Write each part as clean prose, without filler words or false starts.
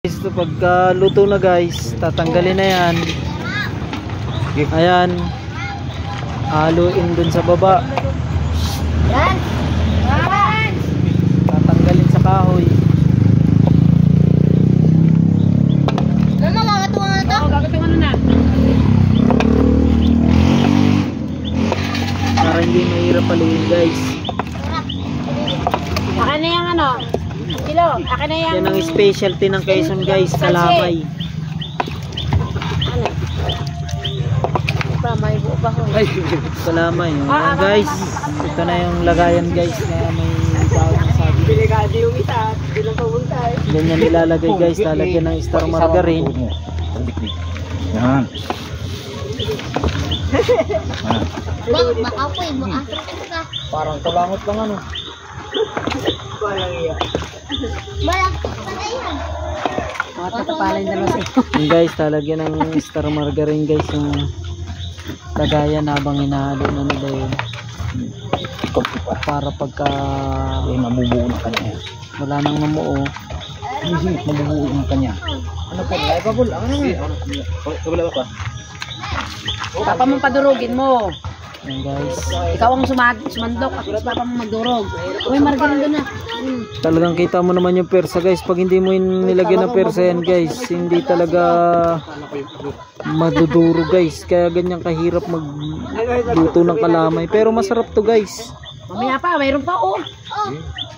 Ito pagka luto na guys, tatanggalin na yan. Ayan. Haluin dun sa baba. Yan. Tatanggalin sa kahoy. Mama, gagatungan na to? Oo, gagatungan na. Para hindi mahirap paluin guys. Akin na yung ano, kilo. Akin na yung... Yan ang specialty ng Quezon guys, kalamay. Ano? Pa, may buo pa ko. Kalamay. Ayan guys, ito na yung lagayan guys na may bawang sabi. Biligadi yung isa, bilang pumunta eh. Ganyan nilalagay guys, lalagyan ng star margarine. Yan. Makapoy, maasok ka. Parang kulangot lang ano. Balak, patay yan. Mga tatapalay na lang sa'yo. Yung guys, lalagyan ng star margarine guys yung lagayan habang hinahalo na nila yun. Para pagka Mabubuo ng kanya. wala nang mamuo. Mabubuo ng kanya. Ano po? Ay pa bul. Ano nga? Kabala ba pa? Papa mong padurugin mo. Ayan guys. Ikaw ang sumandok at mas papa mong magdurog. Uy, margarine doon na. Talagang kita mo naman yung persa guys. Pag hindi mo nilagyan ng persa yan guys, hindi talaga maduduro guys. Kaya ganyan kahirap magluto ng kalamay. Pero masarap to guys. Mamaya pa, mayroon pa oh.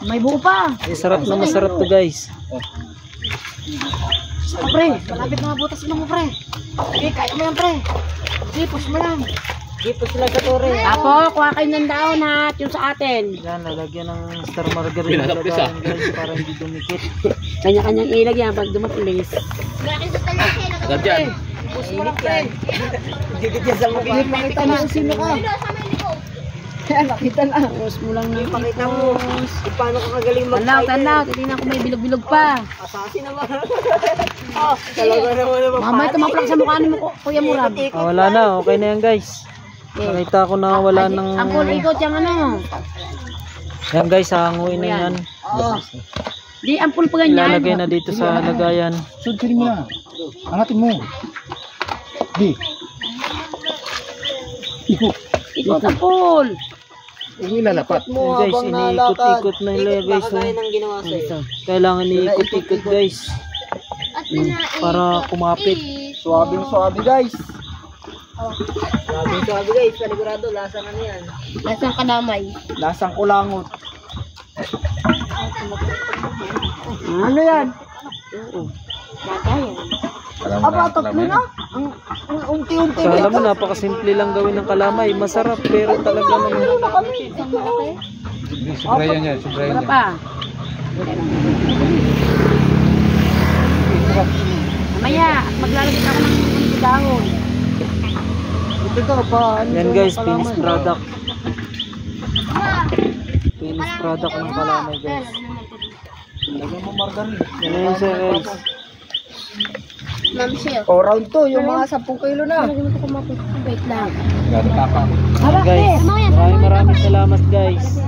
May buo pa. Sarap na masarap to guys. Pre, malapit na mabutas mo pre. Okay, kaya mo yan pre. Push mo lang. Gipos sila katore. Apo, kuha kayo ng daon ha, yung sa atin. Yan, lalagyan ng star margarine lagayan guys para hindi dumikit. Kanya-kanyang ilag yan pag dumapulis. Bakit sa talaki? Agad yan. Push mo lang pre. Gigit yan sa mukha. Pakita mo kung sino ka. Nakita na. Push mo lang yung Pakita mo kung paano ka kagaling Tanaw, titignan ko may bilog-bilog pa. Assassin naman. Oh, talaga naman naman. Mamay tumaplak sa mukha ni mo, Kuya Murab. Wala na, okay na yan guys. Nakita ko na wala ng... Ang full ikot yung ano. Yan guys, hanguin na yan. Di, ang full pa ganyan. Ilalagay na dito sa lagayan. Sudkirin mo na. Angatin mo. Di. Ikot. Ikot ang full. Huwag ilalapat. Yan guys, iniikot-ikot na nila guys. Oh. Kailangan iniikot-ikot guys. Para kumapit. Suwabing-suwabi guys. Sabi guys, panigurado, lasa na yan. Lasang kadamay. Lasang kulangot. Ano yan? Aba, tatlo na. Unti-unti. Kala mo, napakasimple lang gawin ng kalamay. Masarap, pero talaga naman. Subrayan niya, subrayan Wala niya. pa. Mamaya, maglalagay ako ng dahon. Yan guys, finished product. Finished product ng kalamay guys. Lagyan mo margarine. Yan na yun siya guys. Ma'am Shell. O round 2, yung mga 10 kilo na. Wait lang. Gano'n tapa. Yan guys, maraming salamat guys.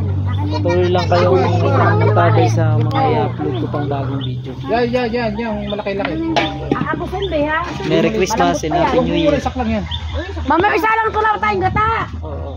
Patuloy lang kayong magtabay sa mga i-upload ko pang bagong video. Yan, yung malaki-laki. Ako sende ha. Merry Christmas and Happy New Year. Isak lang yan. Mamaya isa lang ko lang tayong gata. Oo.